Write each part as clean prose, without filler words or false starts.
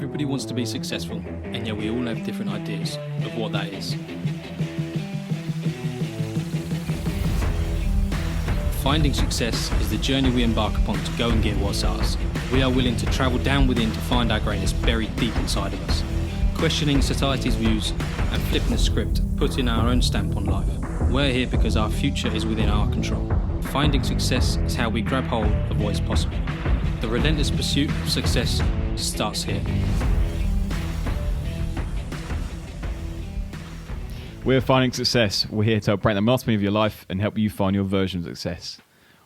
Everybody wants to be successful, and yet we all have different ideas of what that is. Finding success is the journey we embark upon to go and get what's ours. We are willing to travel down within to find our greatness buried deep inside of us, questioning society's views and flipping the script, putting our own stamp on life. We're here because our future is within our control. Finding success is how we grab hold of what is possible. The relentless pursuit of success starts here. We're Finding Success. We're here to help break the monotony of your life and help you find your version of success.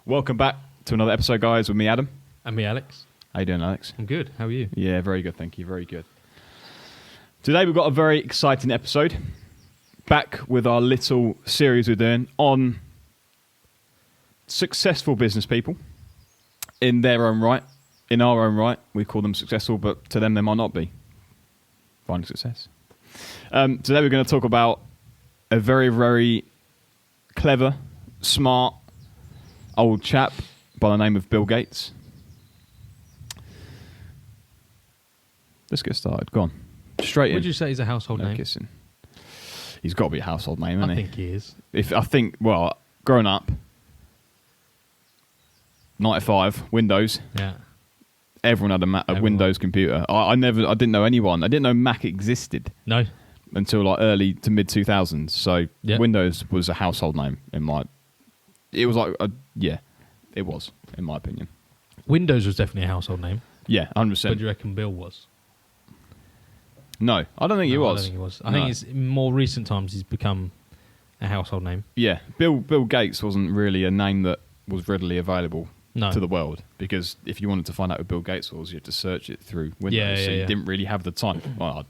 Welcome back to another episode, guys, with me, Adam. And me, Alex. How you doing, Alex? I'm good. How are you? Yeah, very good, thank you. Very good. Today we've got a very exciting episode. Back with our little series we're doing on successful business people in their own right. In our own right, we call them successful, but to them they might not be. Finding success. Today we're going to talk about a very, very clever, smart old chap by the name of Bill Gates. Let's get started. Go on. Straight in. Would you say he's a household name? Kissing. He's got to be a household name, hasn't he? I think he is. Growing up, 95, Windows. Yeah. Everyone had a Windows computer. I didn't know anyone. I didn't know Mac existed. No. Until like early to mid 2000s. So yep. Windows was a household name it was, in my opinion. Windows was definitely a household name. Yeah, 100%. But do you reckon Bill was? No, I don't think he was. I don't think he was. I think it's in more recent times he's become a household name. Yeah, Bill Gates wasn't really a name that was readily available to the world, because if you wanted to find out who Bill Gates was, you had to search it through Windows. You didn't really have the time. Well,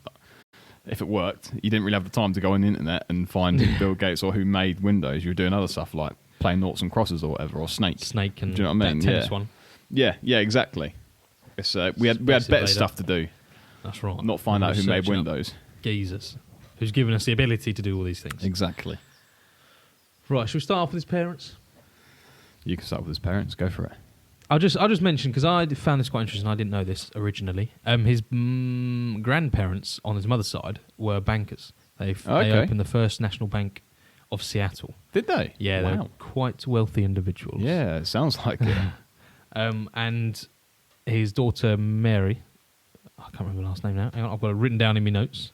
if it worked, you didn't really have the time to go on the internet and find Bill Gates or who made Windows. You were doing other stuff like playing noughts and crosses or whatever, or Snake. Snake and do you know what I mean? That tennis one. Yeah, exactly. It's, we had better stuff to do. That's right. Not find out who made Windows. Geezers, who's given us the ability to do all these things. Exactly. Right, should we start off with his parents? You can start with his parents. Go for it. I'll just mention, because I found this quite interesting. I didn't know this originally. His grandparents on his mother's side were bankers. They opened the first national bank of Seattle. Did they? Yeah, wow. They're quite wealthy individuals. Yeah, it sounds like it. And his daughter Mary, I can't remember the last name now. Hang on, I've got it written down in my notes.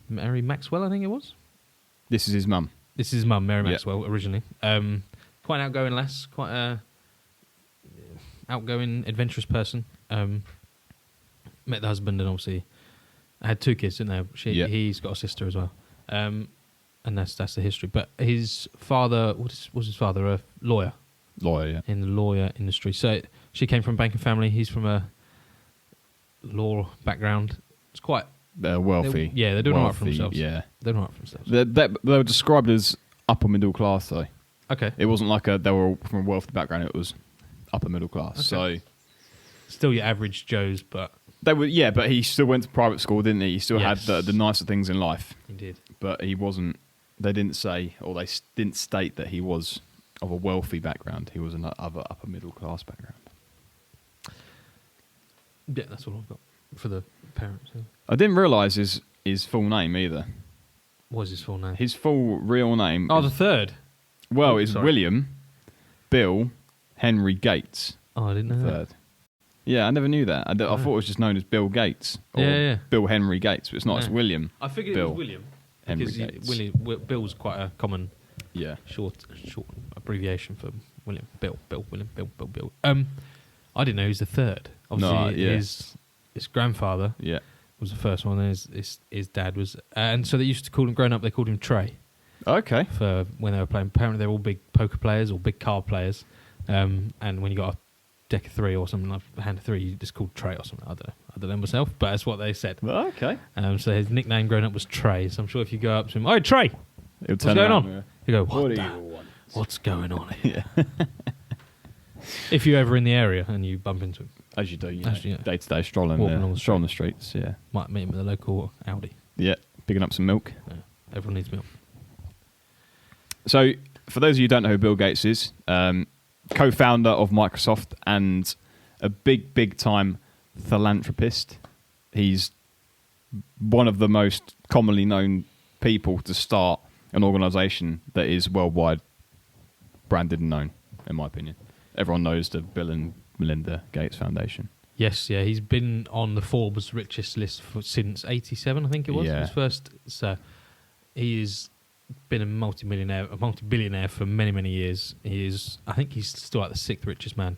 Mary Maxwell, I think it was. This is his mum. This is his mum, Mary Maxwell, originally. Quite an outgoing lass, quite a outgoing, adventurous person. Met the husband and obviously had 2 kids, didn't they? He's got a sister as well. And that's the history. But his father, was his father? A lawyer. Lawyer, yeah. In the lawyer industry. So she came from a banking family. He's from a law background. It's quite... They're wealthy. They're doing all right for themselves. Yeah. They're doing all right for themselves. They were described as upper middle class, though. Okay. It wasn't like they were all from a wealthy background. It was upper middle class. Okay. So still your average Joes, but... They were, yeah, but he still went to private school, didn't he? He still had the nicer things in life. He did. But he wasn't... They didn't say, or they didn't state that he was of a wealthy background. He was an upper middle class background. Yeah, that's all I've got for the parents. Yeah. I didn't realise his full name either. What was his full name? His full real name... the third? Well, it's William Bill Henry Gates. Oh, I didn't know third. Yeah, I never knew that. I thought it was just known as Bill Gates. Or Bill Henry Gates, but it's not. It's William. I figured Bill it was William. Henry Gates. Gates. Bill's quite a common short abbreviation for William. William, Bill. I didn't know he was the third. Obviously, his grandfather was the first one. His dad was... and so they used to call him... Growing up, they called him Trey. Okay. For when they were playing. Apparently, they're all big poker players or big card players. And when you got a deck of 3 or something like a hand of 3, you just called Trey or something. I don't know myself, but that's what they said. Okay. So his nickname growing up was Trey. So I'm sure if you go up to him, "Hey Trey, what's going on?" Yeah. You go, "What do you want? What's going on here?" If you're ever in the area and you bump into him, as you do, day to day strolling the streets. Yeah, might meet him at the local Aldi. Yeah, picking up some milk. Yeah. Everyone needs milk. So, for those of you who don't know who Bill Gates is, co-founder of Microsoft and a big time philanthropist. he's one of the most commonly known people to start an organisation that is worldwide branded and known, in my opinion. Everyone knows the Bill and Melinda Gates Foundation. Yes, yeah, he's been on the Forbes richest list since '87, I think it was. Yeah. His first. So he has been a multi-billionaire for many, many years. I think he's still like the 6th richest man.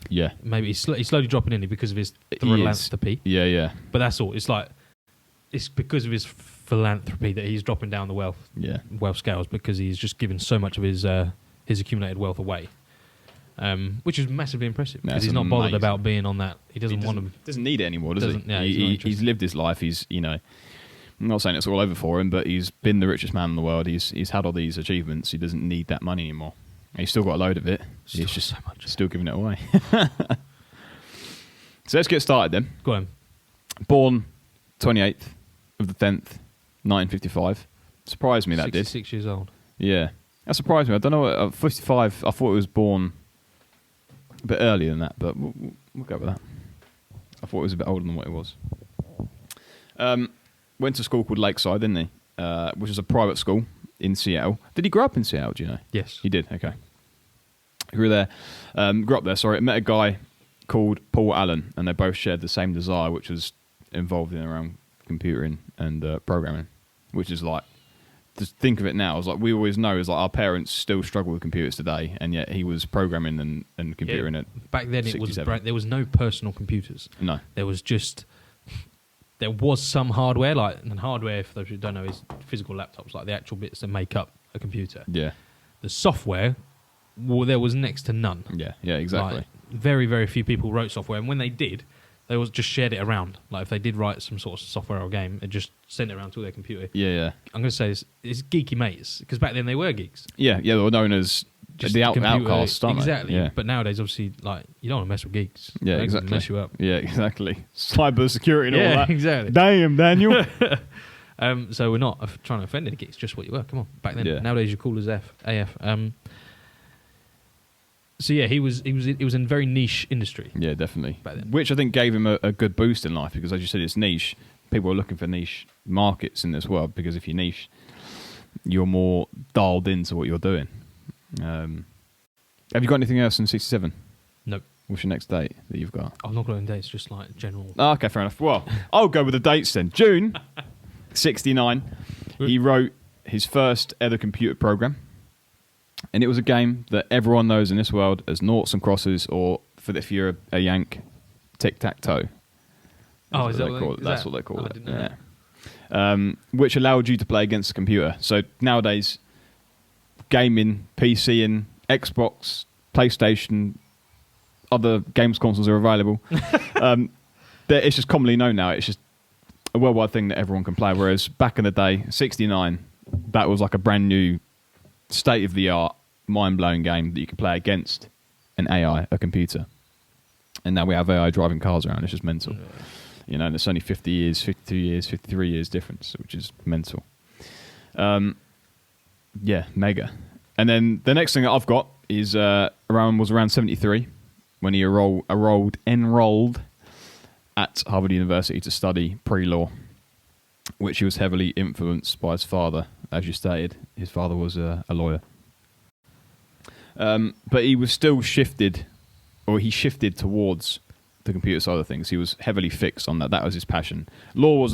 Yeah, maybe he's slowly dropping in because of his philanthropy. Yeah. But that's all. It's because of his philanthropy that he's dropping down the wealth scales, because he's just given so much of his accumulated wealth away. Which is massively impressive, because he's not bothered about being on that. He doesn't need it anymore, does he? Yeah, he's lived his life. He's, I'm not saying it's all over for him, but he's been the richest man in the world. He's had all these achievements. He doesn't need that money anymore. He's still got a load of it. He's just still giving it away. So let's get started then. Go on. Born 28th of the 10th, 1955. Surprised me that 66 years old. Yeah, that surprised me. I don't know. At 55, I thought it was born a bit earlier than that, but we'll go with that. I thought it was a bit older than what it was. Went to a school called Lakeside, didn't he? Which is a private school in Seattle. Did he grow up in Seattle, do you know? Yes. He did, okay. Grew up there, sorry. Met a guy called Paul Allen, and they both shared the same desire, which was involved in around computing and programming, which is like, to think of it now, it's like we always know is like our parents still struggle with computers today, and yet he was programming and computering it. Back then, there was no personal computers. No, there was some hardware, and hardware, for those who don't know, is physical laptops, like the actual bits that make up a computer. Yeah, the software, there was next to none. Yeah, exactly. Like, very, very few people wrote software, and when they did, they just shared it around. Like if they did write some sort of software or game, they just sent it around to their computer. Yeah. I'm going to say it's geeky mates, because back then they were geeks. Yeah, they were known as just the outcasts, aren't exactly. they? Yeah. But nowadays, obviously, like you don't want to mess with geeks. Yeah, they exactly. Mess you up. Yeah, exactly. Cyber security and all that. Yeah, exactly. Damn, Daniel. So we're not trying to offend any geeks. Just what you were. Come on. Back then. Yeah. Nowadays, you're cool as AF. So yeah, it was in a very niche industry. Yeah, definitely. Back then. Which I think gave him a good boost in life, because as you said, it's niche. People are looking for niche markets in this world, because if you're niche, you're more dialed into what you're doing. Have you got anything else in 67? Nope. What's your next date that you've got? I've not got any dates, just like general. Oh, okay, fair enough. Well, I'll go with the dates then. June 69, he wrote his first ever computer program. And it was a game that everyone knows in this world as noughts and crosses, or if you're a Yank, tic-tac-toe. Oh, is that what they call it? That's what they call it. I didn't know. Which allowed you to play against the computer. So nowadays, gaming, PCing, Xbox, PlayStation, other games consoles are available. It's just commonly known now. It's just a worldwide thing that everyone can play. Whereas back in the day, 69, that was like a brand new, state-of-the-art, mind-blowing game that you could play against an AI, a computer. And now we have AI driving cars around. It's just mental. Yeah. And it's only 50 years, 52 years, 53 years difference, which is mental. Yeah, mega. And then the next thing that I've got is around 73, when he enrolled at Harvard University to study pre-law, which he was heavily influenced by his father. As you stated, his father was a lawyer. But he was still shifted towards the computer side of things. He was heavily fixed on that. That was his passion. Law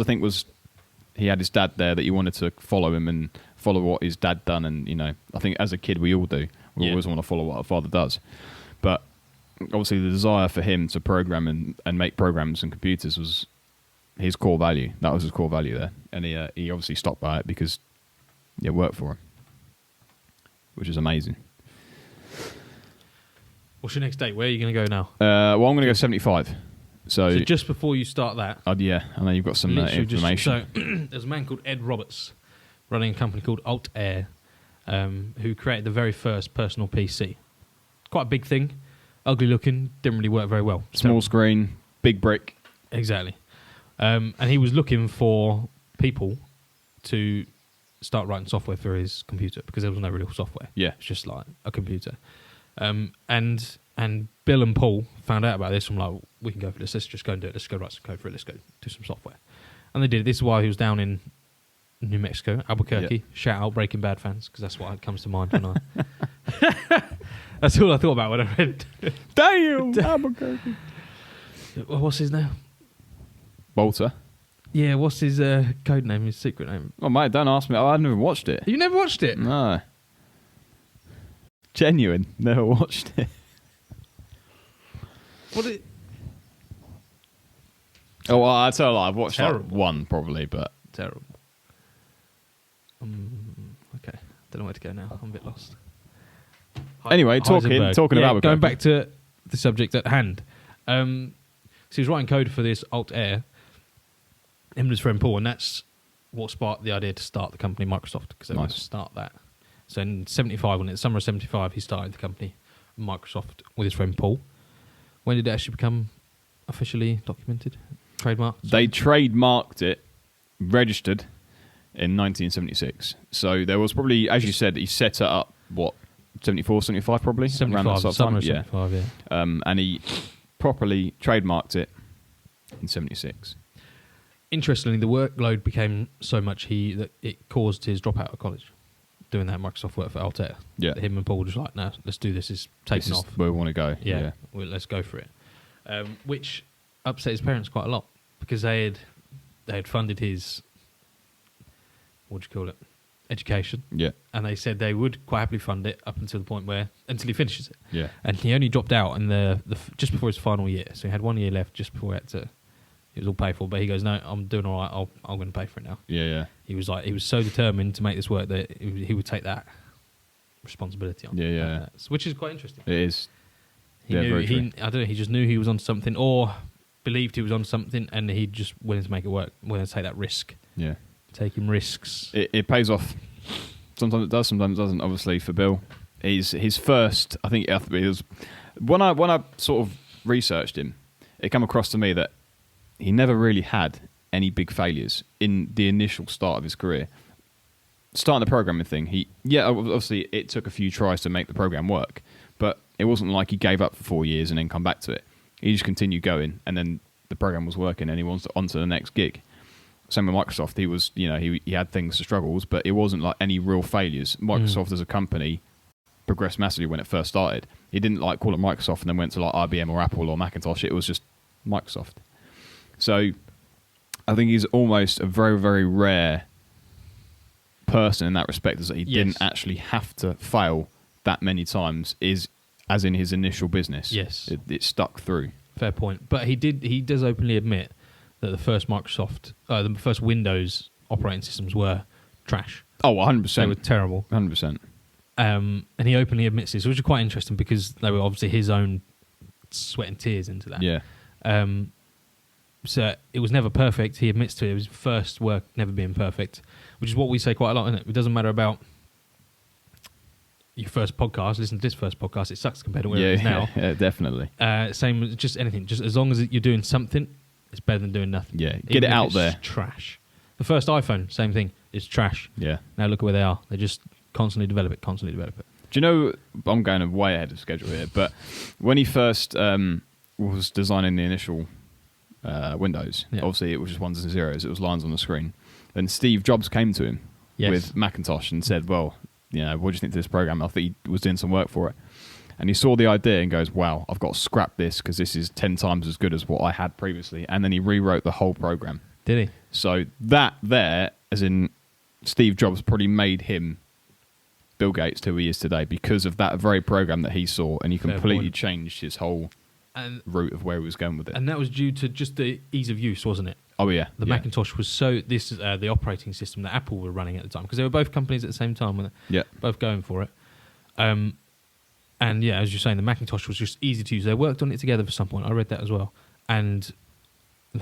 he had his dad there that he wanted to follow him and follow what his dad done. And, I think as a kid we all do. We always want to follow what our father does. But obviously the desire for him to program and make programs and computers was his core value. That was his core value there. And he obviously stopped by it because it worked for him, which is amazing. What's your next date? Where are you going to go now? Well, I'm going to go 75. So just before you start that... yeah, I know you've got some information. There's a man called Ed Roberts running a company called Altair, who created the very first personal PC. Quite a big thing. Ugly looking. Didn't really work very well. Small screen, big brick. Exactly. And he was looking for people to start writing software for his computer, because there was no real software. Yeah. It's just like a computer. And Bill and Paul found out about this from like we can go for this. Let's just go and do it. Let's go write some code for it. Let's go do some software. And they did it. This is why he was down in New Mexico, Albuquerque. Yeah. Shout out Breaking Bad fans, because that's what comes to mind when I... That's all I thought about when I read. Damn, Albuquerque. What's his name? Walter. Yeah, what's his code name, his secret name? Oh, mate, don't ask me. I've never watched it. You never watched it? No. Genuine. Never watched it. What it... Oh, well, I'd say I've watched like one probably, but... Terrible. Okay. Don't know where to go now. I'm a bit lost. Anyway, talking about Albuquerque. Going back to the subject at hand. So he was writing code for this Altair, him and his friend Paul, and that's what sparked the idea to start the company Microsoft, because they wanted to start that. So in summer of 75, he started the company Microsoft with his friend Paul. When did it actually become officially documented? Trademarked? They trademarked it, registered, in 1976. So there was probably, as you said, he set it up, 74, 75 probably? 75, summer of 75, yeah. And he properly trademarked it in 76. Interestingly, the workload became so much that it caused his dropout of college, doing that Microsoft work for Altair. Yeah. Him and Paul were just like, no, let's do this. It's taking off. Where we want to go. Yeah. Well, let's go for it. Which upset his parents quite a lot, because they had funded his, what do you call it, education. Yeah. And they said they would quite happily fund it up until the point until he finishes it. Yeah. And he only dropped out in just before his final year. So he had 1 year left just before it was all paid for. But he goes, no, I'm doing all right. I'm going to pay for it now. Yeah. He was so determined to make this work that he would take that responsibility on. Yeah. Which is quite interesting. It is. He knew, I don't know, he just knew he was on something, or believed he was on something, and he just wanted to make it work, wanted to take that risk. Yeah. Taking risks. It pays off. Sometimes it does, sometimes it doesn't. Obviously, for Bill, his first. I think it was when I sort of researched him. It came across to me that he never really had any big failures in the initial start of his career. Starting the programming thing, obviously it took a few tries to make the program work, but it wasn't like he gave up for 4 years and then come back to it. He just continued going, and then the program was working, and he wants on to the next gig. Same with Microsoft. He was, he had things to struggles, but it wasn't like any real failures. Microsoft as a company progressed massively when it first started. He didn't like call it Microsoft and then went to like IBM or Apple or Macintosh. It was just Microsoft. So I think he's almost a very, very rare person in that respect, is that he didn't actually have to fail that many times, as in his initial business. Yes. It stuck through. Fair point. But he does openly admit that the first the first Windows operating systems were trash. Oh, 100%. They were terrible. 100%. And he openly admits this, which is quite interesting, because they were obviously his own sweat and tears into that. Yeah. So it was never perfect. He admits to it. It was first work never being perfect, which is what we say quite a lot, isn't it? It doesn't matter about your first podcast. Listen to this first podcast. It sucks compared to where it is now. Yeah, definitely. Same with just anything. Just as long as you're doing something, it's better than doing nothing. Yeah, get it out there. Trash. The first iPhone, same thing. It's trash. Yeah. Now look at where they are. They just constantly develop it. Do you know, I'm going way ahead of schedule here, but when he first was designing the initial Windows, obviously it was just ones and zeros. It was lines on the screen. Then Steve Jobs came to him with Macintosh and said, well, what do you think of this program? I think he was doing some work for it. And he saw the idea and goes, wow, I've got to scrap this because this is 10 times as good as what I had previously. And then he rewrote the whole program. Did he? So that there, as in Steve Jobs, probably made him Bill Gates who he is today because of that very program that he saw, and he completely changed his whole route of where he was going with it. And that was due to just the ease of use, wasn't it? Oh, yeah. The Macintosh was this is the operating system that Apple were running at the time, because they were both companies at the same time, weren't they? Yeah. Both going for it. And yeah, as you're saying, the Macintosh was just easy to use. They worked on it together for some point. I read that as well. And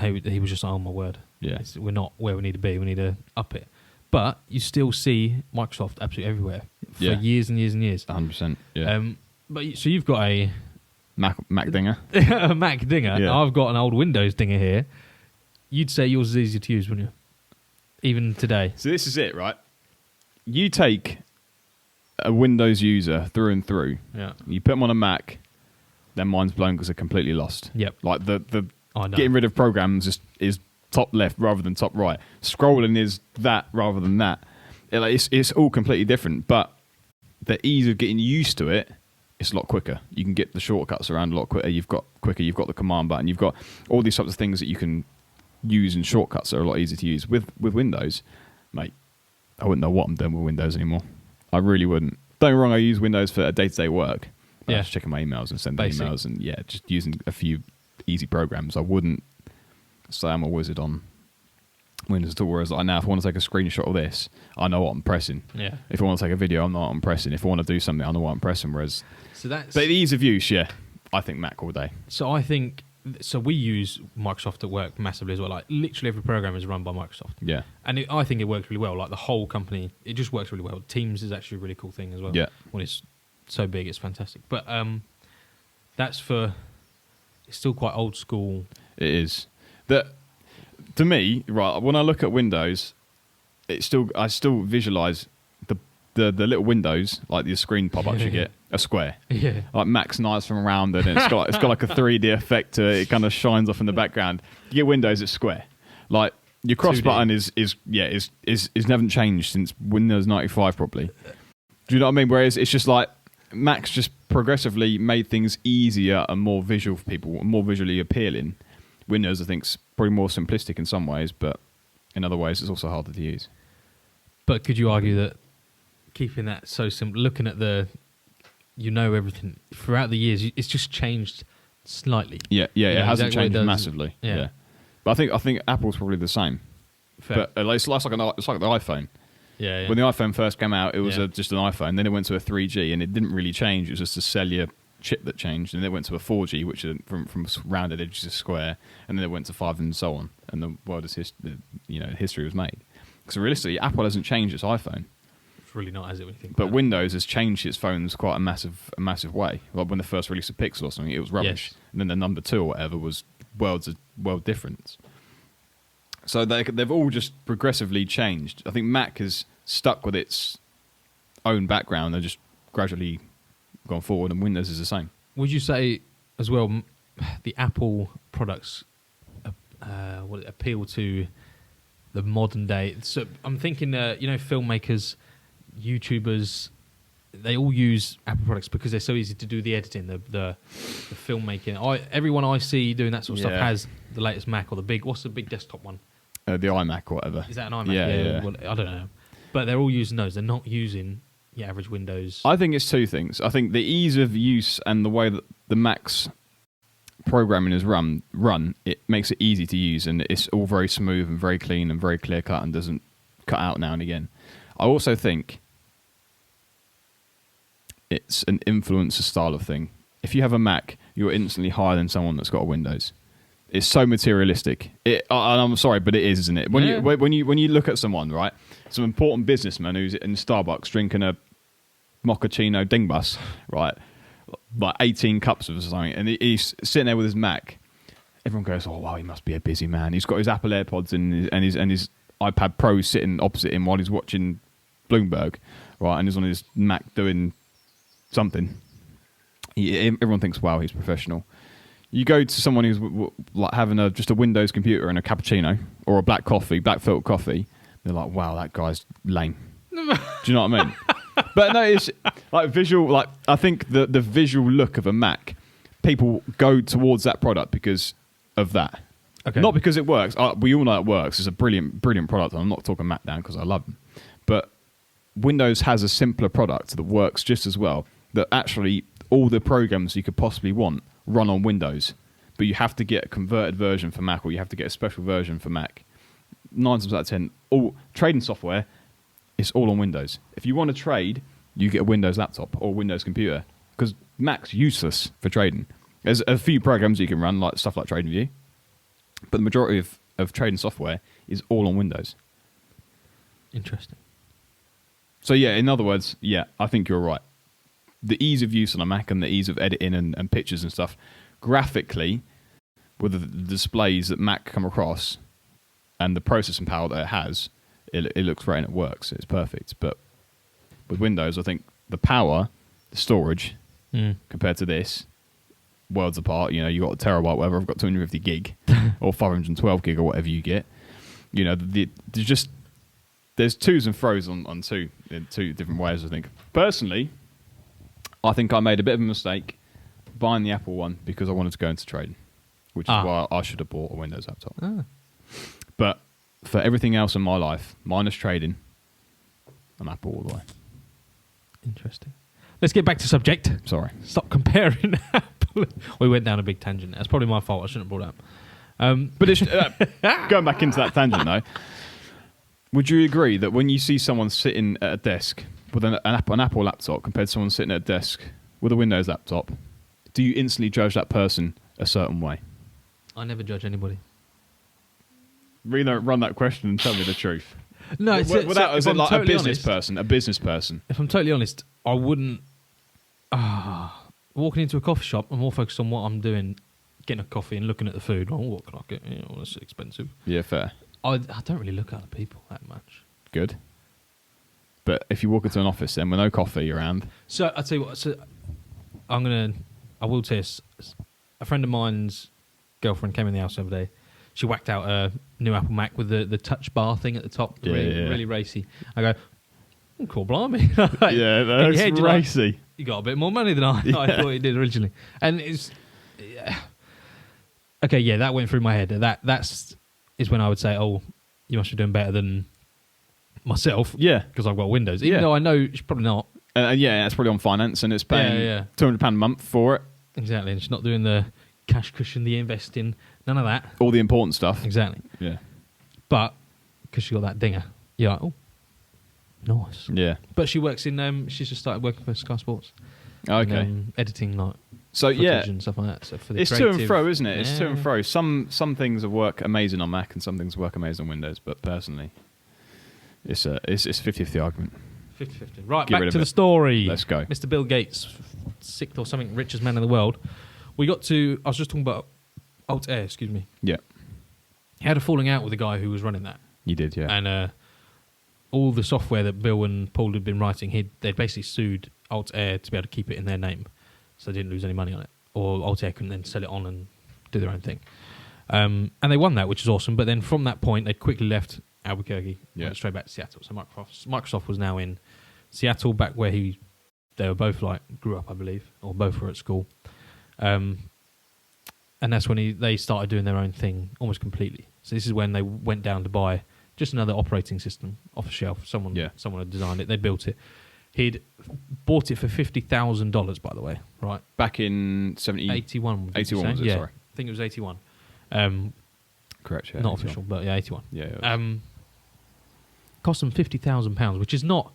he was just like, oh my word. Yeah. We're not where we need to be. We need to up it. But you still see Microsoft absolutely everywhere for years and years and years. 100%. Yeah. So you've got a Mac dinger. A Mac dinger. Yeah. I've got an old Windows dinger here. You'd say yours is easier to use, wouldn't you? Even today. So this is it, right? You take a Windows user through and through. Yeah. You put them on a Mac. their mind's blown because they're completely lost. Yep. Like the getting rid of programs is top left rather than top right. Scrolling is that rather than that. It's all completely different, but the ease of getting used to it, it's a lot quicker. You can get the shortcuts around a lot quicker. You've got the command button. You've got all these types of things that you can use in shortcuts that are a lot easier to use. With Windows, mate, I wouldn't know what I'm doing with Windows anymore. I really wouldn't. Don't get me wrong, I use Windows for day-to-day work. Just checking my emails and sending emails and just using a few easy programs. I wouldn't say I'm a wizard on Windows at all. Whereas now, if I want to take a screenshot of this, I know what I'm pressing. Yeah. If I want to take a video, I know what I'm pressing. If I want to do something, I know what I'm pressing. Whereas, but the ease of use, I think Mac all day. So we use Microsoft at work massively as well. Like literally every program is run by Microsoft. Yeah. And I think it works really well. Like the whole company, it just works really well. Teams is actually a really cool thing as well. Yeah. When it's so big, it's fantastic. But it's still quite old school. It is. To me, right, when I look at Windows, I still visualize the little windows, like the screen pop-ups you get, a square. Yeah. Like Mac's nice from around it, and it's got like a 3D effect to it. It kind of shines off in the background. You get Windows, it's square. Like your cross 2D. Button is never changed since Windows 95 probably. Do you know what I mean? Whereas it's just like Mac's just progressively made things easier and more visual for people, and more visually appealing. Windows, I think, is probably more simplistic in some ways, but in other ways, it's also harder to use. But could you argue that keeping that so simple, looking at everything throughout the years, it's just changed slightly? Yeah, it hasn't changed massively. Yeah, but I think Apple's probably the same. Fair. But it's like the iPhone. Yeah. When the iPhone first came out, it was just an iPhone. Then it went to a 3G, and it didn't really change. It was just a cellular chip that changed, and then it went to a 4G, which is from rounded edges to square, and then it went to 5 and so on. And the world is history was made. Because realistically, Apple hasn't changed its iPhone. It's really not, has it? When you think but Windows has changed its phones quite a massive way. Like when they first released a Pixel or something, it was rubbish, and then the number 2 or whatever was world difference. So they've all just progressively changed. I think Mac has stuck with its own background. They're just gradually gone forward, and Windows is the same. Would you say as well the Apple products appeal to the modern day? So I'm thinking, filmmakers, YouTubers, they all use Apple products because they're so easy to do the editing, the filmmaking. Everyone I see doing that sort of stuff has the latest Mac or what's the big desktop one? The iMac or whatever. Is that an iMac? Yeah. Well, I don't know. But they're all using those. They're not using the average Windows. I think it's two things. I think the ease of use and the way that the Mac's programming is run, it makes it easy to use, and it's all very smooth and very clean and very clear cut and doesn't cut out now and again. I also think it's an influencer style of thing. If you have a Mac, you're instantly higher than someone that's got a Windows. It's so materialistic. I'm sorry, but it is, isn't it? When you look at someone, right, some important businessman who's in Starbucks drinking a mochaccino dingbus, right, like 18 cups of something, and he's sitting there with his Mac. Everyone goes, "Oh wow, he must be a busy man." He's got his Apple AirPods and his iPad Pro sitting opposite him while he's watching Bloomberg, right, and he's on his Mac doing something. Everyone thinks, "Wow, he's professional." You go to someone who's like having just a Windows computer and a cappuccino or a black filtered coffee. They're like, "Wow, that guy's lame." Do you know what I mean? But no, it's like visual. Like I think the visual look of a Mac, people go towards that product because of that. Okay. Not because it works. We all know it works. It's a brilliant product. I'm not talking Mac down because I love them. But Windows has a simpler product that works just as well. That actually all the programs you could possibly want run on Windows, but you have to get a converted version for Mac, or you have to get a special version for Mac. 9 times out of 10, all trading software is all on Windows. If you want to trade, you get a Windows laptop or a Windows computer, because Mac's useless for trading. There's a few programs you can run, like stuff like TradingView, but the majority of trading software is all on Windows. Interesting. So yeah, in other words, yeah, I think you're right. The ease of use on a Mac and the ease of editing and pictures and stuff, graphically, with the displays that Mac come across and the processing power that it has, it looks great and it works. It's perfect. But with Windows, I think the power, the storage, compared to this, worlds apart. You know, you got a terabyte, whatever. I've got 250 gig or 512 gig or whatever you get. You know, there's twos and fros on two in two different ways. I think personally, I think I made a bit of a mistake buying the Apple one because I wanted to go into trading, which is why I should have bought a Windows laptop. But for everything else in my life, minus trading, I'm Apple all the way. Interesting. Let's get back to subject. Sorry. Stop comparing Apple. We went down a big tangent. That's probably my fault. I shouldn't have brought it up. But it's, going back into that tangent, though, would you agree that when you see someone sitting at a desk with an Apple laptop compared to someone sitting at a desk with a Windows laptop, do you instantly judge that person a certain way? I never judge anybody. Really run that question and tell me the truth. No, is it like a business person? A business person. If I'm totally honest, I wouldn't. Walking into a coffee shop, I'm more focused on what I'm doing, getting a coffee and looking at the food. Oh, what can I get? You know, that's expensive. Yeah, fair. I don't really look at other people that much. Good. But if you walk into an office then with no coffee around. So I'll tell you what. So I will tell you, a friend of mine's girlfriend came in the house the other day. She whacked out a new Apple Mac with the touch bar thing at the top, really racy. I go, cool, blimey. Yeah, that's racy. You got a bit more money than I thought you did originally. And it's... Okay, yeah, that went through my head. That's when I would say, oh, you must be doing better than myself. Yeah. Because I've got Windows. Even though I know she's probably not. Yeah, it's probably on finance and it's paying £200 a month for it. Exactly, and she's not doing the cash cushion, the investing, none of that. All the important stuff. Exactly. Yeah. But because she got that dinger, you're like, oh, nice. Yeah. But she works in, she's just started working for Sky Sports. Okay. And, editing like footage and stuff like that. So for the it's creative, to and fro, isn't it? It's to and fro. Some things work amazing on Mac and some things work amazing on Windows, but personally, it's 50-50 argument. 50-50. Right, back to the story. Let's go. Mr. Bill Gates, sixth or something, richest man in the world. I was just talking about Altair, excuse me. Yeah. He had a falling out with the guy who was running that. You did, yeah. And all the software that Bill and Paul had been writing, they'd basically sued Altair to be able to keep it in their name, so they didn't lose any money on it. Or Altair couldn't then sell it on and do their own thing. And they won that, which is awesome. But then from that point, they quickly left Albuquerque, went straight back to Seattle. So Microsoft was now in Seattle, back where they were both grew up, I believe, or both were at school. And that's when they started doing their own thing almost completely. So this is when they went down to buy just another operating system off the shelf. Someone had designed it. They built it. He'd bought it for $50,000, by the way, right? Back in 81. 81, was it? Yeah, sorry. I think it was 81. Correct, yeah. Not 81. official, but yeah, 81. Yeah. Cost them £50,000, which is not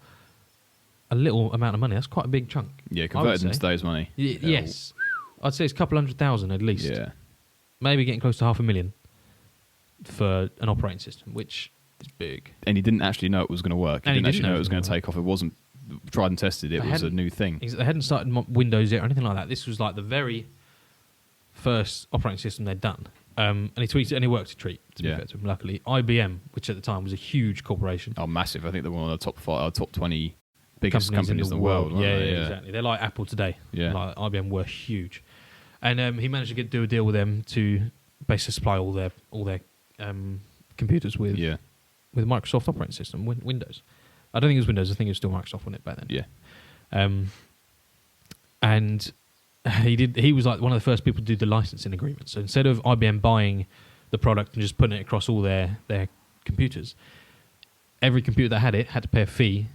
a little amount of money. That's quite a big chunk. Yeah, converted into today's money. Yes. I'd say it's a couple $100,000 at least. Yeah. Maybe getting close to $500,000 for an operating system, which is big. And he didn't actually know it was going to work. He didn't actually know it was going to take off. It wasn't tried and tested. It was a new thing. They hadn't started Windows yet or anything like that. This was like the very first operating system they'd done. And he tweeted, and he worked a treat, to be fair to him, luckily. IBM, which at the time was a huge corporation. Oh, massive. I think they're one of the top 20 biggest companies in the world. Yeah, exactly. They're like Apple today. Yeah. Like IBM were huge. And he managed to do a deal with them to basically supply all their computers with Microsoft operating system, Windows. I don't think it was Windows. I think it was still Microsoft on it back then. Yeah. And he was like one of the first people to do the licensing agreement. So instead of IBM buying the product and just putting it across all their computers, every computer that had it had to pay a fee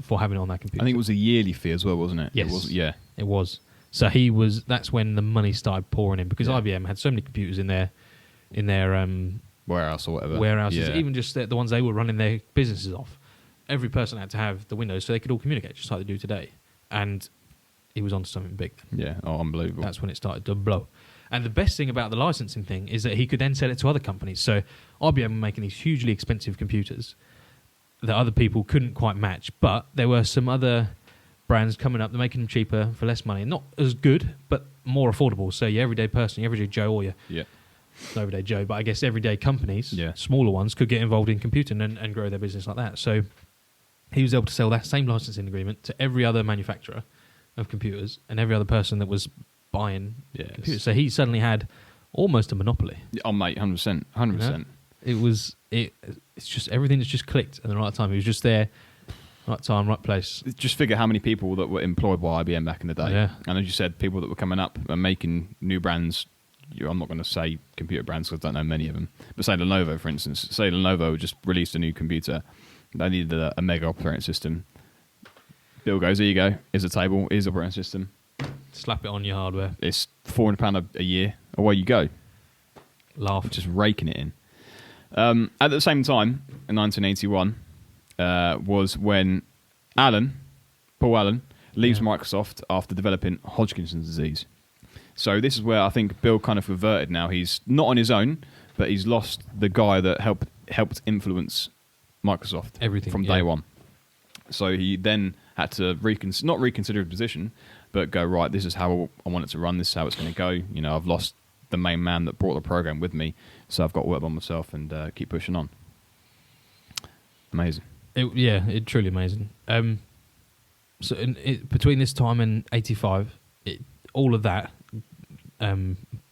for having it on that computer. I think it was a yearly fee as well, wasn't it? Yes. It was. So that's when the money started pouring in, because IBM had so many computers in their warehouse or whatever. Warehouses, even just the ones they were running their businesses off. Every person had to have the Windows so they could all communicate, just like they do today. And he was onto something big then. Yeah, unbelievable. That's when it started to blow. And the best thing about the licensing thing is that he could then sell it to other companies. So IBM were making these hugely expensive computers that other people couldn't quite match, but there were some other brands coming up, they're making them cheaper for less money. Not as good, but more affordable. So your everyday person, your everyday Joe, or not everyday Joe, but I guess everyday companies, smaller ones, could get involved in computing and grow their business like that. So he was able to sell that same licensing agreement to every other manufacturer of computers and every other person that was buying computers. So he suddenly had almost a monopoly. Oh, mate, 100%. 100%. It's just everything has just clicked at the right time. He was just there, right time, right place. Just figure how many people that were employed by IBM back in the day. Yeah. And as you said, people that were coming up and making new brands. I'm not going to say computer brands because I don't know many of them. But say Lenovo, for instance. Say Lenovo just released a new computer. They needed a mega operating system. Bill goes, here you go. Here's a table. Here's the operating system. Slap it on your hardware. It's £400 a year. Away you go. Laugh. Just raking it in. At the same time, in 1981, was when Paul Allen, leaves Microsoft after developing Hodgkin's disease. So this is where I think Bill kind of reverted now. He's not on his own, but he's lost the guy that helped influence Microsoft everything from day one. So he then had to not reconsider his position, but go, right, this is how I want it to run, this is how it's going to go. You know, I've lost the main man that brought the program with me, so I've got to work by myself and keep pushing on. Amazing. It's truly amazing. So between this time and 85, all of that,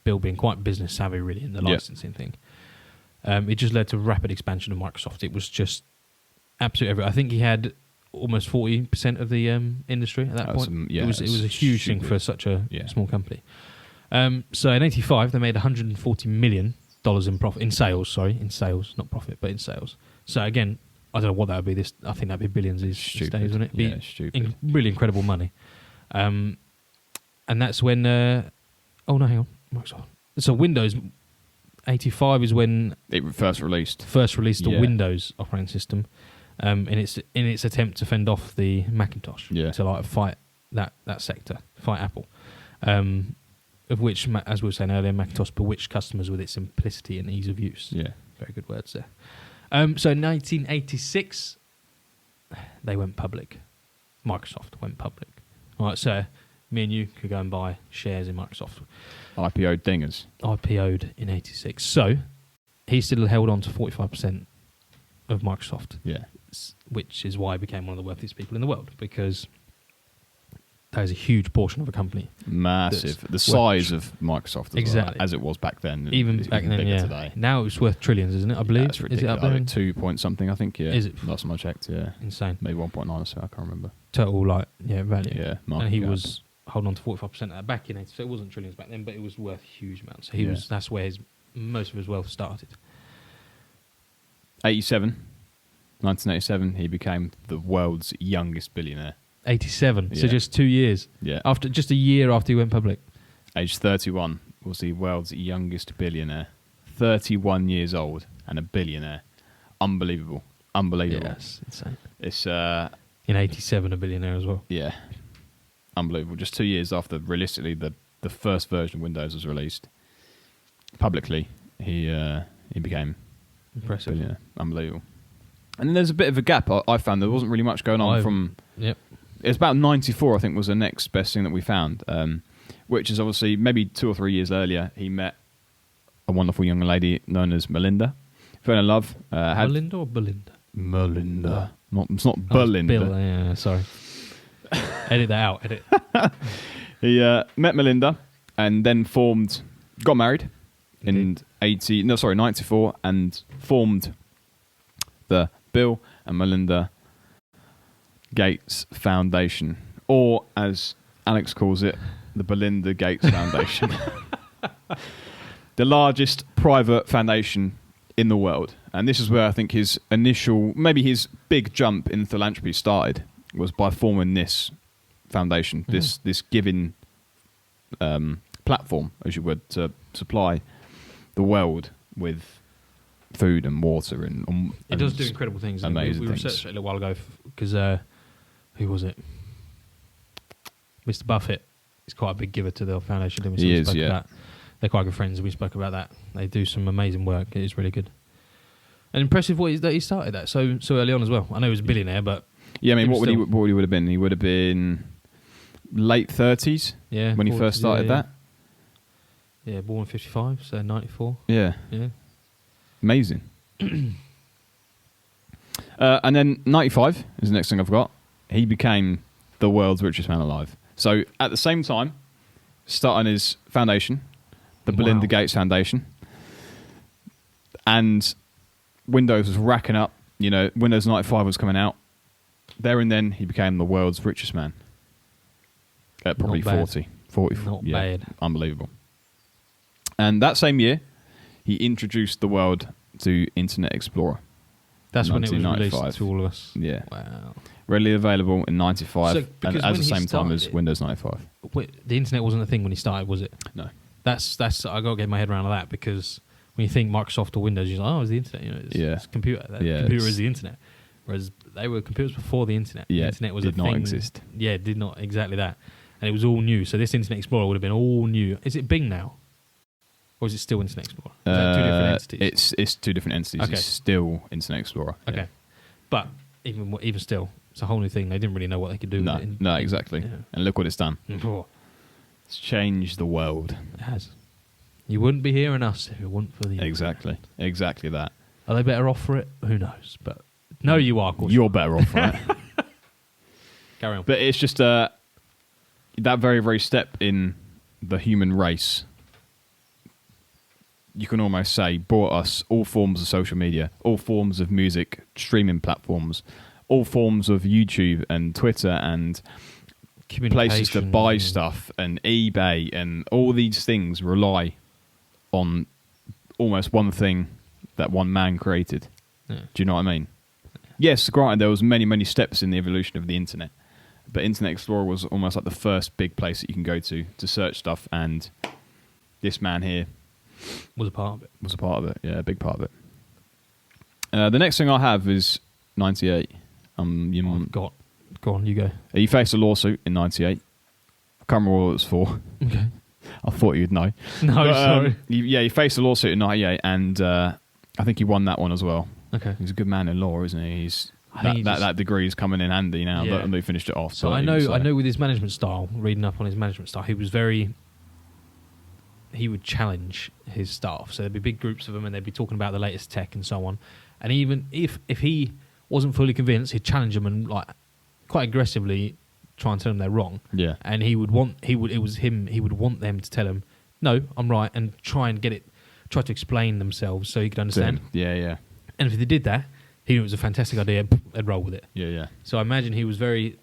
Bill being quite business savvy really in the licensing thing, it just led to rapid expansion of Microsoft. It was just absolutely everything. I think he had almost 40% of the industry at that point. It was a huge thing for such a small company. So in 85, they made $140 million in profit, in sales, not profit, but in sales. So again, I don't know what that would be. I think that'd be billions these days, wouldn't it? Stupid. Really incredible money. And that's when, hang on. Microsoft. So Windows 85 is when it first released the Windows operating system, in its attempt to fend off the Macintosh, to fight that sector, fight Apple, of which, as we were saying earlier, Macintosh bewitched customers with its simplicity and ease of use. Yeah, very good words there. So in 1986, they went public. Microsoft went public. All right, so me and you could go and buy shares in Microsoft. IPO'd dingers. IPO'd in 86. So he still held on to 45% of Microsoft. Yeah. Which is why he became one of the wealthiest people in the world, because that is a huge portion of a company. Massive. The size of Microsoft as it was back then. Even back then, today. Now it's worth trillions, isn't it? I believe. That's ridiculous. Is it up there? 2 point something, I think, Is it? Last time I checked, Insane. Maybe 1.9 or so, I can't remember. Total, value. Yeah, and he was holding on to 45% of that back in 80. So it wasn't trillions back then, but it was worth huge amounts. So that's where most of his wealth started. 1987, he became the world's youngest billionaire. 87, so just 2 years. Yeah. Just a year after he went public. Age 31 was the world's youngest billionaire. 31 years old and a billionaire. Unbelievable. Yes, insane. It's in 87, a billionaire as well. Yeah. Unbelievable. Just 2 years after, realistically, the first version of Windows was released publicly, he became impressive. Billionaire. Unbelievable. And then there's a bit of a gap. I found there wasn't really much going on from. Yep. It's about 94, I think, was the next best thing that we found, which is obviously maybe 2 or 3 years earlier. He met a wonderful young lady known as Melinda. Fell in love. Melinda or Belinda? Melinda. It's not Belinda. Bill, yeah, sorry. Edit that out. Edit. He met Melinda and then got married in 94, and formed the Bill and Melinda Gates Foundation, or as Alex calls it, the Belinda Gates Foundation. The largest private foundation in the world. And this is where I think his big jump in philanthropy started, was by forming this foundation, this giving platform, as you would, to supply the world with food and water and it does do incredible things. Amazing we researched it a little while ago because who was it? Mr. Buffett is quite a big giver to the foundation. Didn't we? He is, yeah. They're quite good friends. We spoke about that. They do some amazing work. It is really good. And impressive that he started that so early on as well. I know he was a billionaire, but yeah, I mean, what would he would have been? He would have been late 30s. Yeah, when he first started that. Yeah, born in 55, so 94. Yeah. Amazing. And then 95 is the next thing I've got. He became the world's richest man alive. So at the same time, starting his foundation, the Melinda Gates Foundation, and Windows was racking up. Windows 95 was coming out. There and then, he became the world's richest man. At probably 40. Not bad. Unbelievable. And that same year, he introduced the world to Internet Explorer. That's when it was released to all of us. Yeah. Wow. Readily available in 95, and at the same time as it, Windows 95. The internet wasn't a thing when he started, was it? No. That's I got to get my head around that, because when you think Microsoft or Windows, you're like, it's the internet. It's computer. Computer is the internet. Whereas they were computers before the internet. Yeah, the internet was did not exist. Yeah, it did not, exactly that. And it was all new. So this Internet Explorer would have been all new. Is it Bing now? Or is it still Internet Explorer? Is that two different entities? It's two different entities. Okay. It's still Internet Explorer. Okay. Yeah. But even still, it's a whole new thing. They didn't really know what they could do with it. No, exactly. And look what it's done. It's changed the world. It has. You wouldn't be hearing us if it weren't for the Exactly. internet. Exactly that. Are they better off for it? Who knows? But no, you are. Of course You're better off for it. Carry on. But it's just that very, very step in the human race, you can almost say, brought us all forms of social media, all forms of music, streaming platforms, all forms of YouTube and Twitter and places to buy stuff, and eBay, and all these things rely on almost one thing that one man created. Yeah. Do you know what I mean? Yes, granted, there was many, many steps in the evolution of the internet, but Internet Explorer was almost like the first big place that you can go to search stuff, and this man here was a part of it. Was a part of it, yeah, a big part of it. The next thing I have is 98. Go on, you go. He faced a lawsuit in 98. I can't remember what it was for. Okay. I thought you'd know. No, sorry. He faced a lawsuit in 98, and I think he won that one as well. Okay. He's a good man in law, isn't he? That degree is coming in handy now. Yeah. They finished it off. So I know with his management style, reading up on his management style, he would challenge his staff. So there'd be big groups of them, and they'd be talking about the latest tech and so on. And even if he wasn't fully convinced, he'd challenge them and quite aggressively try and tell them they're wrong. Yeah. And he would want them to tell him, no, I'm right, and try to explain themselves so he could understand. Yeah. And if they did that, he knew it was a fantastic idea, they'd roll with it. Yeah. So I imagine he was very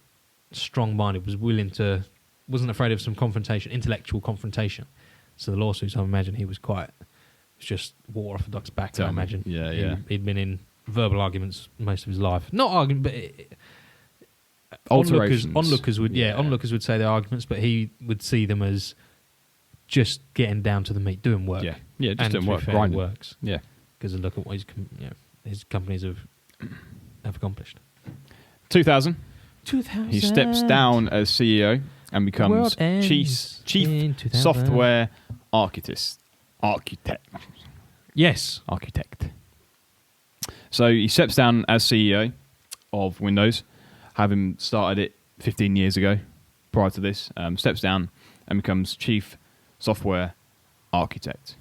strong-minded, wasn't afraid of some confrontation, intellectual confrontation. So the lawsuits, I imagine he was just water off a duck's back, I imagine. Yeah. He'd been in verbal arguments most of his life. Not argument, but alterations. Onlookers would say they're arguments, but he would see them as just getting down to the meat, doing work. Yeah, just doing work, grinding. Works. Yeah. Because look at what his companies have accomplished. 2000. He steps down as CEO and becomes chief software architect. Yes. Architect. So he steps down as CEO of Windows, having started it 15 years ago. Prior to this, steps down and becomes chief software architect,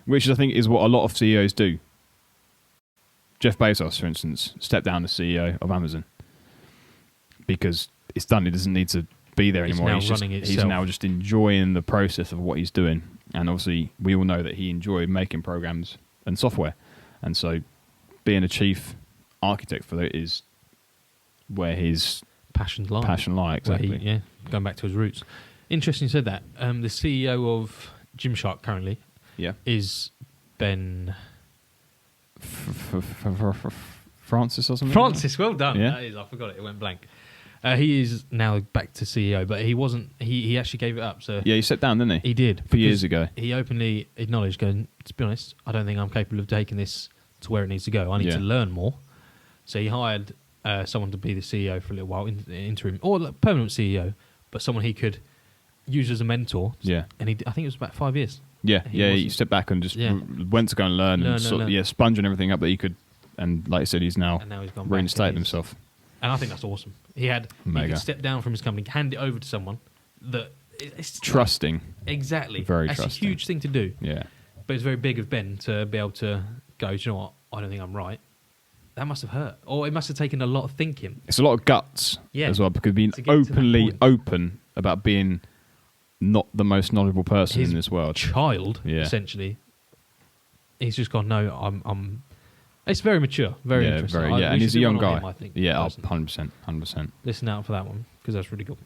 which I think is what a lot of CEOs do. Jeff Bezos, for instance, stepped down as CEO of Amazon because it's done. He doesn't need to be there anymore. He's now just enjoying the process of what he's doing. And obviously, we all know that he enjoyed making programs and software. And so being a chief architect for that is where his passion lies. Exactly. Going back to his roots. Interesting you said that. The CEO of Gymshark currently is Ben... Francis or something? Francis, well done. Yeah. I forgot it went blank. He is now back to CEO, but he wasn't. He actually gave it up. So he stepped down, didn't he? He did. A few years ago. He openly acknowledged, going, to be honest, I don't think I'm capable of taking this to where it needs to go. I need to learn more. So he hired someone to be the CEO for a little while, interim, or permanent CEO, but someone he could use as a mentor. Yeah. And I think it was about 5 years. Yeah, he stepped back and just went to go and learn. Sponging everything up that he could. And like I said, he's now reinstated himself. And I think that's awesome. He could step down from his company, hand it over to someone that it's trusting. Exactly. Very that's trusting. a huge thing to do. Yeah. But it's very big of Ben to be able to go, do you know what? I don't think I'm right. That must have hurt. Or it must have taken a lot of thinking. It's a lot of guts as well, because being openly open about being not the most knowledgeable person in this world. Child, essentially. He's just gone, no, I'm... It's very mature, very interesting. And he's a young guy. Him, I think, 100%. Listen out for that one, because that's really good.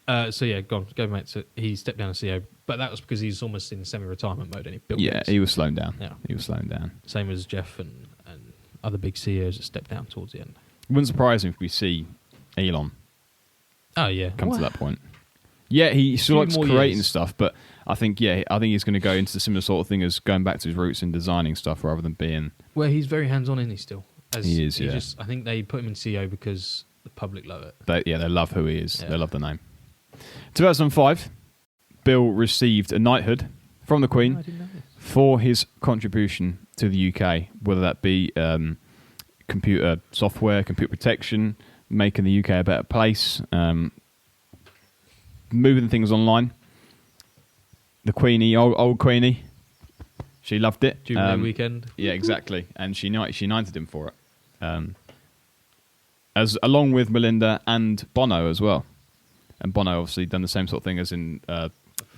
Go mate. So he stepped down as CEO, but that was because he's almost in semi-retirement mode, and he built he was slowing down. Yeah. He was slowing down. Same as Jeff and other big CEOs that stepped down towards the end. It wouldn't surprise me if we see Elon come to that point. Yeah, he still likes creating stuff, but I think he's going to go into the similar sort of thing as going back to his roots in designing stuff rather than being... Well, he's very hands-on, isn't he, still? He is, I think they put him in CEO because the public love it. They love who he is. Yeah. They love the name. 2005, Bill received a knighthood from the Queen for his contribution to the UK, whether that be computer software, computer protection, making the UK a better place, moving things online. The Queenie, old Queenie, she loved it. Jubilee weekend. Yeah, exactly. And she knighted him for it. Along with Melinda and Bono as well. And Bono obviously done the same sort of thing as in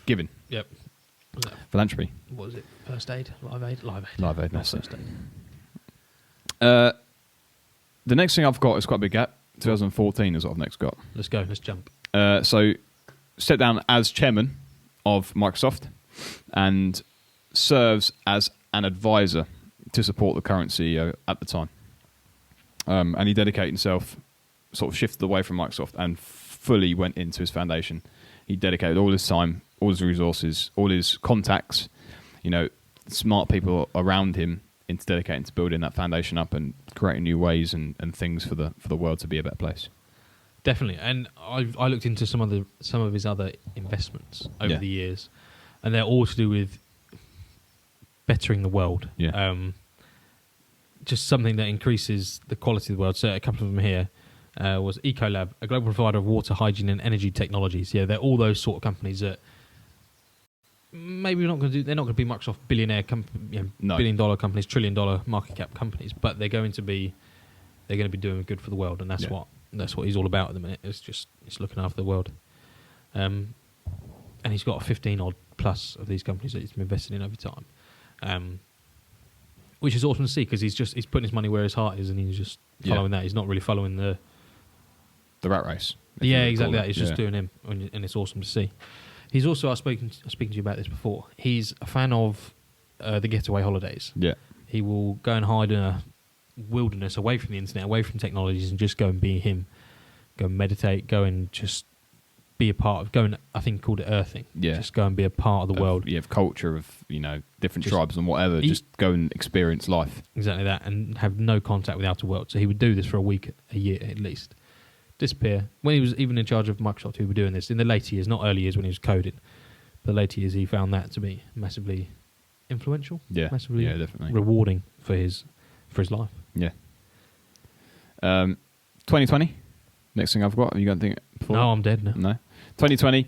giving. Yep. Philanthropy. What was it? First aid? Live aid? Live aid, that's it. The next thing I've got is quite a big gap. 2014 is what I've next got. Let's go. Let's jump. So, stepped down as chairman of Microsoft and serves as an advisor to support the current CEO at the time. And he dedicated himself, sort of shifted away from Microsoft and fully went into his foundation. He dedicated all his time, all his resources, all his contacts, smart people around him into dedicating to building that foundation up and creating new ways and things for the world to be a better place. Definitely, and I looked into some of his other investments over the years, and they're all to do with bettering the world. Yeah. Just something that increases the quality of the world. So a couple of them here was Ecolab, a global provider of water, hygiene, and energy technologies. Yeah, they're all those sort of companies that maybe we're not going to do. They're not going to be Microsoft billionaire $1 billion companies, $1 trillion market cap companies, but they're going to be doing good for the world, and that's what he's all about at the minute. It's looking after the world. And he's got 15 odd plus of these companies that he's been investing in over time. Which is awesome to see because he's putting his money where his heart is, and he's just following that. He's not really following the rat race. Yeah, exactly that. He's just doing him, and it's awesome to see. He's also, I was speaking to you about this before, he's a fan of the getaway holidays. Yeah. He will go and hide in a wilderness away from the internet, away from technologies, and just go and be him. Go and meditate, go and just be a part of, I think he called it earthing. Yeah. Just go and be a part of the world. Yeah, of culture, of, different tribes and whatever. Just go and experience life. Exactly that, and have no contact with the outer world. So he would do this for a week, a year at least. Disappear. When he was even in charge of Microsoft, he was doing this in the later years, not early years when he was coding. But later years, he found that to be massively influential. Yeah, massively definitely rewarding for his life. Yeah. 2020. Next thing I've got. Have you got anything before? No, I'm dead now. No. 2020.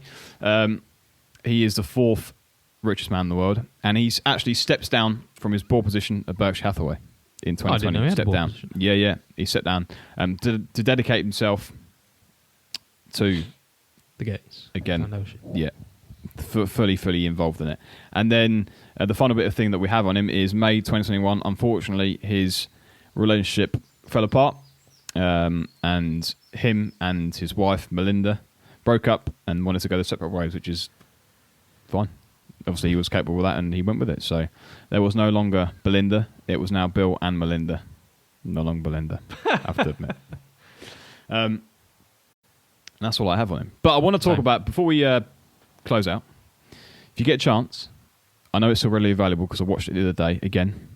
He is the fourth richest man in the world, and he's actually steps down from his board position at Berkshire Hathaway in 2020. I didn't know he had a board down. position. Yeah. He stepped down to dedicate himself to the Gates again. Yeah, fully involved in it. And then the final bit of thing that we have on him is May 2021. Unfortunately, his relationship fell apart, and him and his wife Melinda broke up and wanted to go their separate ways, which is fine. Obviously, he was capable of that, and he went with it. So there was no longer Belinda; it was now Bill and Melinda. No longer Belinda, I have to admit. That's all I have on him. But I want to talk about, before we close out, if you get a chance, I know it's still readily available because I watched it the other day again.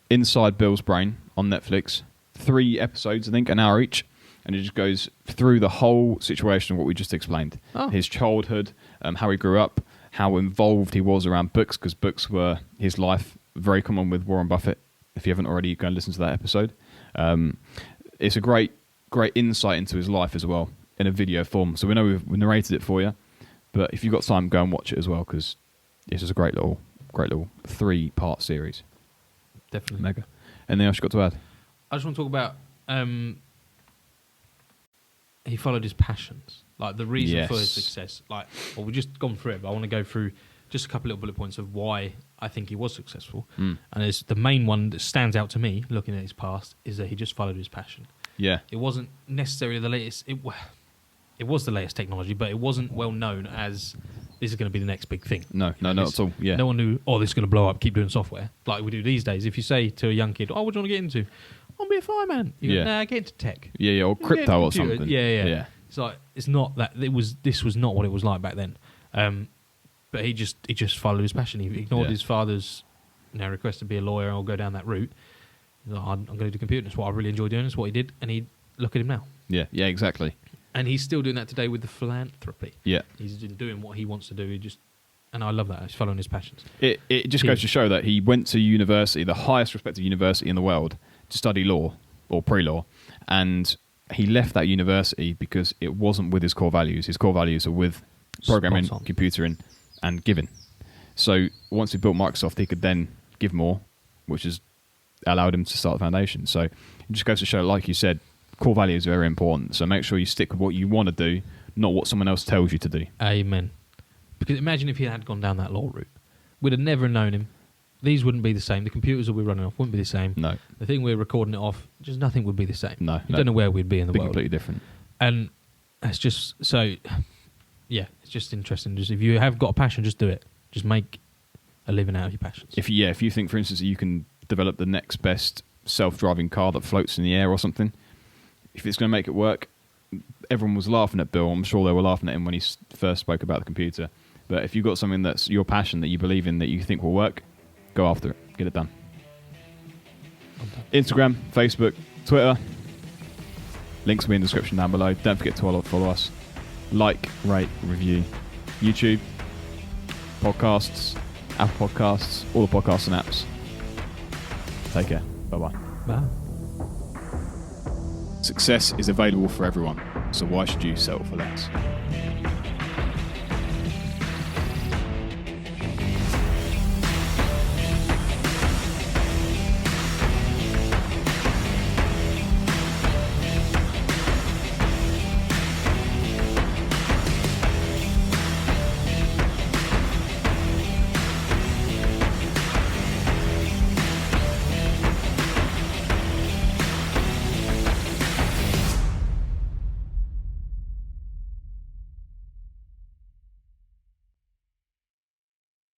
Inside Bill's Brain on Netflix. 3 episodes, I think, an hour each. And it just goes through the whole situation of what we just explained. Oh. His childhood, how he grew up, how involved he was around books, because books were his life. Very common with Warren Buffett. If you haven't already, go and listen to that episode. It's a great insight into his life as well in a video form. So we know we've narrated it for you, but if you've got time, go and watch it as well, because it's just a great little 3-part series. Definitely. Mega. Anything else you've got to add? I just want to talk about he followed his passions. Like the reason for his success. Like, well, we've just gone through it, but I want to go through just a couple little bullet points of why I think he was successful. And it's the main one that stands out to me, looking at his past, is that he just followed his passion. Yeah. It wasn't necessarily the latest. It was the latest technology, but it wasn't well known as this is going to be the next big thing. No, not at all. Yeah. No one knew, this is going to blow up, keep doing software. Like we do these days. If you say to a young kid, what do you want to get into? I want to be a fireman. You go, nah, get into tech. Yeah, or crypto or something. Yeah. It's like, it's not that, this was not what it was like back then. But he just followed his passion. He ignored his father's request to be a lawyer or go down that route. He's like, I'm going to do computing. It's what I really enjoy doing. It's what he did. And look at him now. Yeah, exactly. And he's still doing that today with the philanthropy. Yeah. He's doing what he wants to do. And I love that. He's following his passions. It just goes to show that he went to university, the highest respected university in the world, to study law or pre-law. And he left that university because it wasn't with his core values. His core values are with programming, computing, and giving. So once he built Microsoft, he could then give more, which has allowed him to start the foundation. So it just goes to show, like you said, core values are very important. So make sure you stick with what you want to do, not what someone else tells you to do. Amen. Because imagine if he had gone down that law route. We'd have never known him. These wouldn't be the same. The computers that we're running off wouldn't be the same. No. The thing we're recording it off, just nothing would be the same. No. You don't know where we'd be in the world. Completely different. And it's just, so, yeah, it's just interesting. Just if you have got a passion, just do it. Just make a living out of your passions. If you think, for instance, that you can develop the next best self-driving car that floats in the air or something, if it's going to make it work, everyone was laughing at Bill. I'm sure they were laughing at him when he first spoke about the computer. But if you've got something that's your passion, that you believe in, that you think will work, go after it. Get it done. Instagram, Facebook, Twitter. Links will be in the description down below. Don't forget to follow us. Like, rate, review. YouTube, podcasts, Apple Podcasts, all the podcasts and apps. Take care. Bye-bye. Bye. Success is available for everyone, so why should you settle for less?